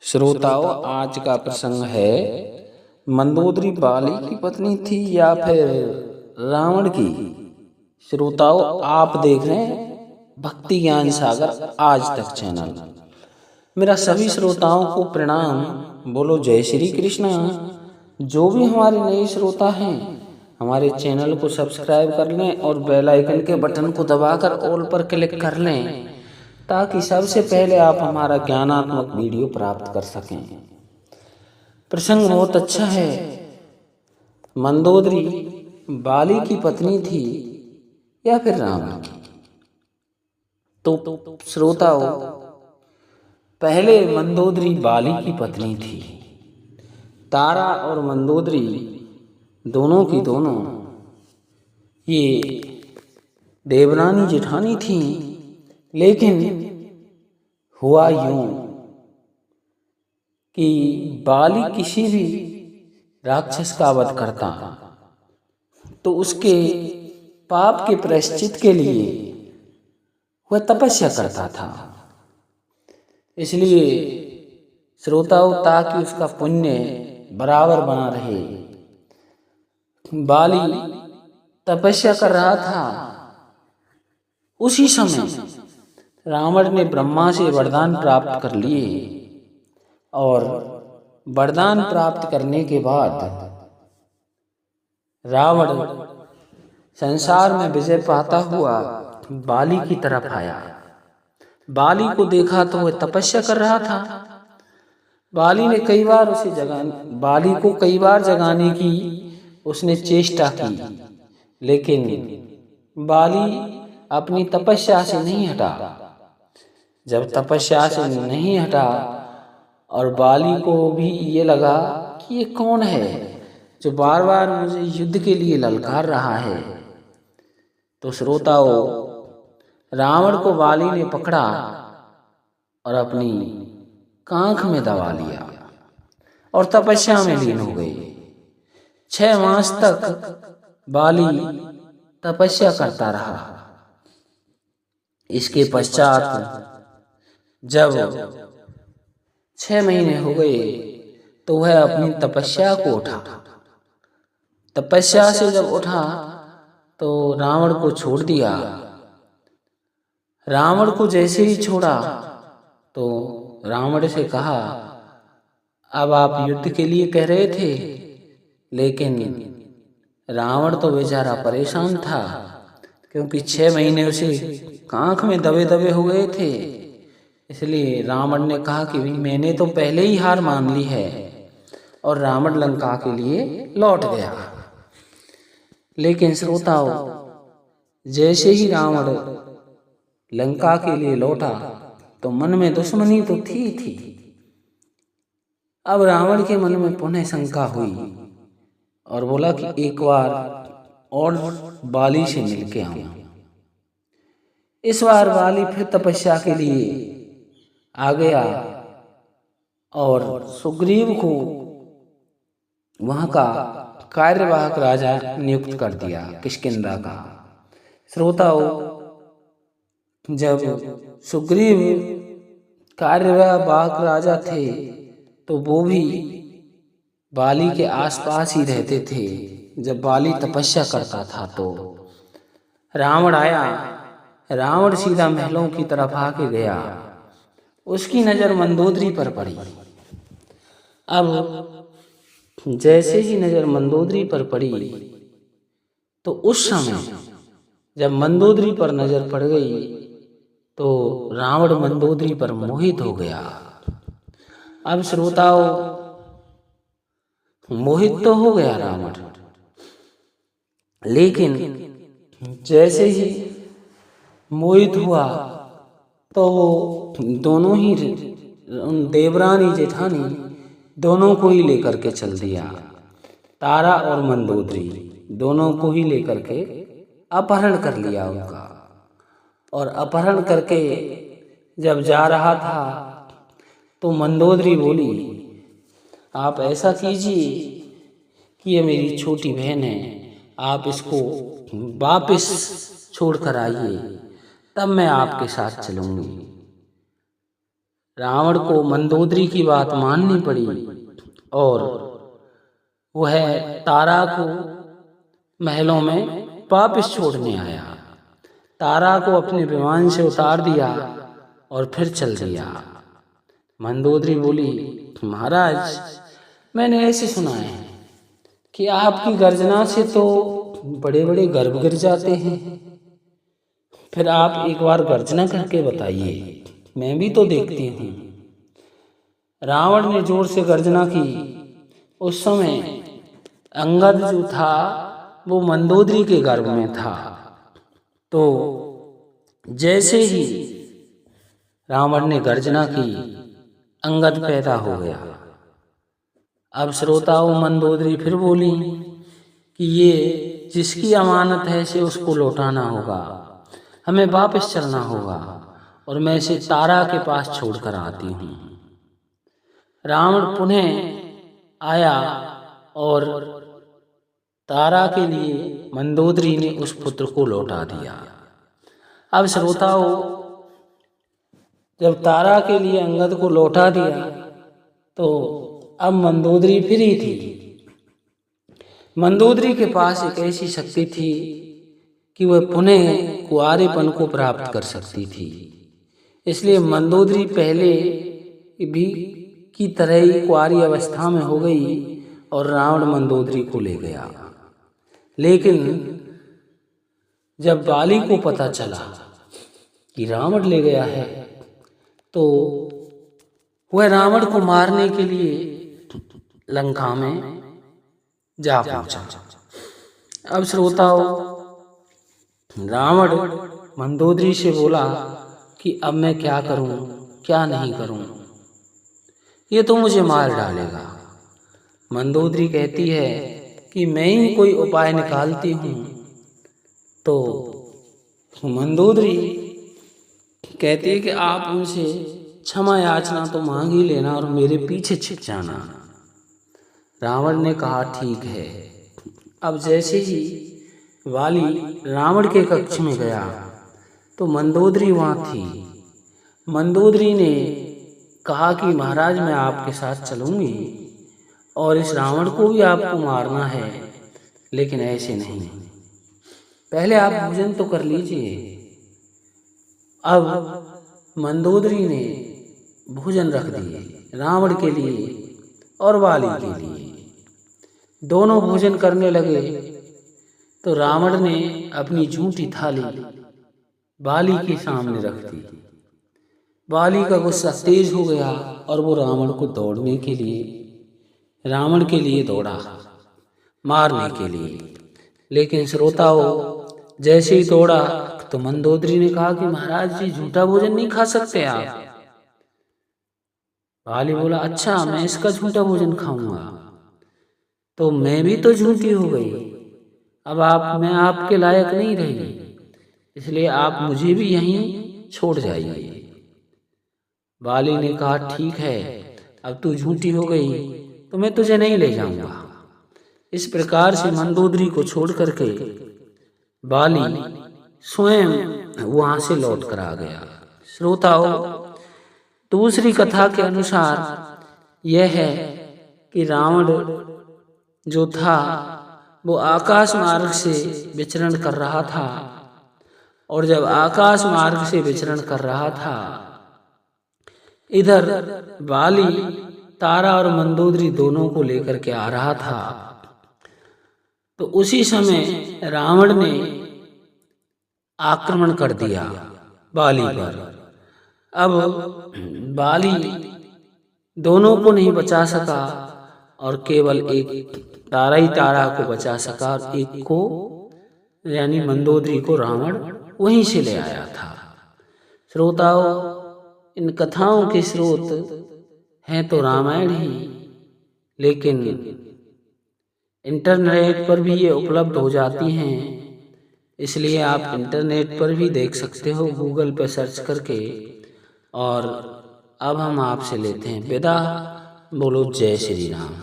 श्रोताओं, आज का प्रसंग है मंदोदरी बाली की पत्नी थी या फिर रावण की। श्रोताओं, आप देख रहे हैं भक्ति ज्ञान सागर आज तक चैनल। मेरा सभी श्रोताओं को प्रणाम। बोलो जय श्री कृष्ण। जो भी हमारे नए श्रोता हैं, हमारे चैनल को सब्सक्राइब कर लें और बेल आइकन के बटन को दबाकर ऑल पर क्लिक कर लें, ताकि सबसे पहले आप हमारा ज्ञानात्मक वीडियो प्राप्त कर सकें। प्रसंग बहुत अच्छा है। मंदोदरी बाली की पत्नी थी या फिर रावण की। तो श्रोताओं, पहले मंदोदरी बाली की पत्नी थी। तारा और मंदोदरी दोनों की दोनों ये देवरानी जेठानी थी। लेकिन हुआ यूं कि बाली किसी भी राक्षस का वध करता तो उसके पाप के प्रायश्चित के लिए वह तपस्या करता था। इसलिए श्रोताओं, ताकि उसका पुण्य बराबर बना रहे, बाली तपस्या कर रहा था। उसी समय रावण ने ब्रह्मा से वरदान प्राप्त कर लिए और वरदान प्राप्त करने के बाद रावण संसार में विजय पाता हुआ बाली की तरफ आया। बाली को देखा तो वह तपस्या कर रहा था। बाली को कई बार जगाने की उसने चेष्टा की, लेकिन बाली अपनी तपस्या से नहीं हटा। जब तपस्या से नहीं हटा और बाली को भी ये लगा कि ये कौन है जो बार बार मुझे युद्ध के लिए ललकार रहा है, तो श्रोताओं, रावण को बाली ने पकड़ा और अपनी कांख में दबा लिया और तपस्या में लीन हो गई। 6 मास तक बाली तपस्या करता रहा। इसके पश्चात जब 6 महीने हो गए तो वह अपनी तपस्या को उठा। तपस्या से जब उठा तो रावण को छोड़ दिया। रावण को जैसे ही छोड़ा तो रावण से कहा, अब आप युद्ध के लिए कह रहे थे, लेकिन रावण तो बेचारा परेशान था, क्योंकि 6 महीने उसे कांख में दबे दबे हो गए थे। इसलिए रावण ने कहा कि मैंने तो पहले ही हार मान ली है, और रावण लंका के लिए लौट गया। लेकिन श्रोताओं, जैसे ही रावण लंका के लिए लौटा तो मन में दुश्मनी तो थी। अब रावण के मन में पुनः शंका हुई और बोला कि एक बार और बाली से मिलके आऊं। इस बार बाली फिर तपस्या के लिए आ गया और सुग्रीव को वहां का कार्यवाहक राजा नियुक्त कर दिया, किष्किंधा का। श्रोताओं, जब सुग्रीव कार्यवाहक राजा थे तो वो भी बाली के आसपास ही रहते थे। जब बाली तपस्या करता था तो रावण आया। रावण सीधा महलों की तरफ आके गया। उसकी नजर मंदोदरी पर पड़ी। अब जैसे ही नजर मंदोदरी पर पड़ी तो उस समय जब मंदोदरी पर नजर पड़ गई तो रावण मंदोदरी पर मोहित हो गया। अब श्रोताओं, मोहित तो हो गया रावण, लेकिन जैसे ही मोहित हुआ तो दोनों ही देवरानी जेठानी दोनों को ही लेकर के चल दिया। तारा और मंदोदरी दोनों को ही लेकर के अपहरण कर लिया उनका। और अपहरण करके जब जा रहा था तो मंदोदरी बोली, आप ऐसा कीजिए कि ये मेरी छोटी बहन है, आप इसको वापस छोड़ कर आइए, तब मैं आपके साथ चलूंगी। रावण को मंदोदरी की बात माननी पड़ी और वह तारा को महलों में वापस छोड़ने आया। तारा को अपने विमान से उतार दिया और फिर चल दिया। मंदोदरी बोली, महाराज, मैंने ऐसे सुना है कि आपकी गर्जना से तो बड़े बड़े गर्भ गिर जाते हैं, फिर आप एक बार गर्जना करके बताइए, मैं भी तो देखती हूँ। रावण ने जोर से गर्जना की। उस समय अंगद जो था वो मंदोदरी के गर्भ में था। तो जैसे ही रावण ने गर्जना की, अंगद पैदा हो गया। अब श्रोताओं, मंदोदरी फिर बोली कि ये जिसकी अमानत है से उसको लौटाना होगा, हमें वापस चलना होगा और मैं इसे तारा के पास छोड़कर आती हूँ। रावण पुनः आया और तारा के लिए मंदोदरी ने उस पुत्र को लौटा दिया। अब श्रोताओं, जब तारा के लिए अंगद को लौटा दिया तो अब मंदोदरी फ्री थी। मंदोदरी के पास एक ऐसी शक्ति थी कि वह पुनः कुंवारेपन को प्राप्त कर सकती थी। इसलिए मंदोदरी पहले भी की तरह ही कुंवारी अवस्था में हो गई और रावण मंदोदरी को ले गया। लेकिन जब बाली को पता चला कि रावण ले गया है तो वह रावण को मारने के लिए लंका में जा पहुंचा। अब श्रोताओं, रावण मंदोदरी से बोला कि अब मैं क्या करूं, क्या नहीं करूं, ये तो मुझे मार डालेगा। मंदोदरी कहती है कि मैं ही कोई उपाय निकालती हूँ। तो मंदोदरी कहती है कि आप उनसे क्षमा याचना तो मांग ही लेना और मेरे पीछे छिप जाना। रावण ने कहा, ठीक है। अब जैसे ही वाली रावण के कक्ष में गया तो मंदोदरी वहाँ थी। मंदोदरी ने कहा कि महाराज, मैं आपके साथ चलूंगी और इस रावण को भी आपको मारना है, लेकिन ऐसे नहीं, पहले आप भोजन तो कर लीजिए। अब मंदोदरी ने भोजन रख दिए रावण के लिए और वाली के लिए। दोनों भोजन करने लगे तो रावण ने अपनी झूठी थाली बाली के सामने रख दी। बाली का गुस्सा तेज हो गया और वो रावण के लिए दौड़ा, मारने के लिए। लेकिन श्रोताओं, जैसे ही दौड़ा तो मंदोदरी ने कहा कि महाराज जी, झूठा भोजन नहीं खा सकते आप। बाली बोला, अच्छा, मैं इसका झूठा भोजन खाऊंगा, तो मैं भी तो झूठी हो गई। अब मैं आपके लायक नहीं रही, इसलिए आप मुझे भी यहीं छोड़ जाइए। बाली ने कहा, ठीक है, अब तू झूठी हो गई तो मैं तुझे नहीं ले जाऊंगा। इस प्रकार से मंदोदरी को छोड़ करके बाली स्वयं वहां से लौट कर आ गया। श्रोताओं, दूसरी कथा के अनुसार यह है कि रावण जो था वो आकाश मार्ग से विचरण कर रहा था, और जब आकाश मार्ग से विचरण कर रहा था, इधर बाली तारा और मंदोदरी दोनों को लेकर के आ रहा था। तो उसी समय रावण ने आक्रमण कर दिया बाली पर। अब बाली दोनों को नहीं बचा सका और केवल एक तारा ही तारा को बचा सका, और एक को यानी मंदोदरी को रावण वहीं से ले आया था। श्रोताओं, इन कथाओं के स्रोत हैं तो रामायण ही, लेकिन इंटरनेट पर भी ये उपलब्ध हो जाती हैं, इसलिए आप इंटरनेट पर भी देख सकते हो, गूगल पे सर्च करके। और अब हम आपसे लेते हैं विदा। बोलो जय श्री राम।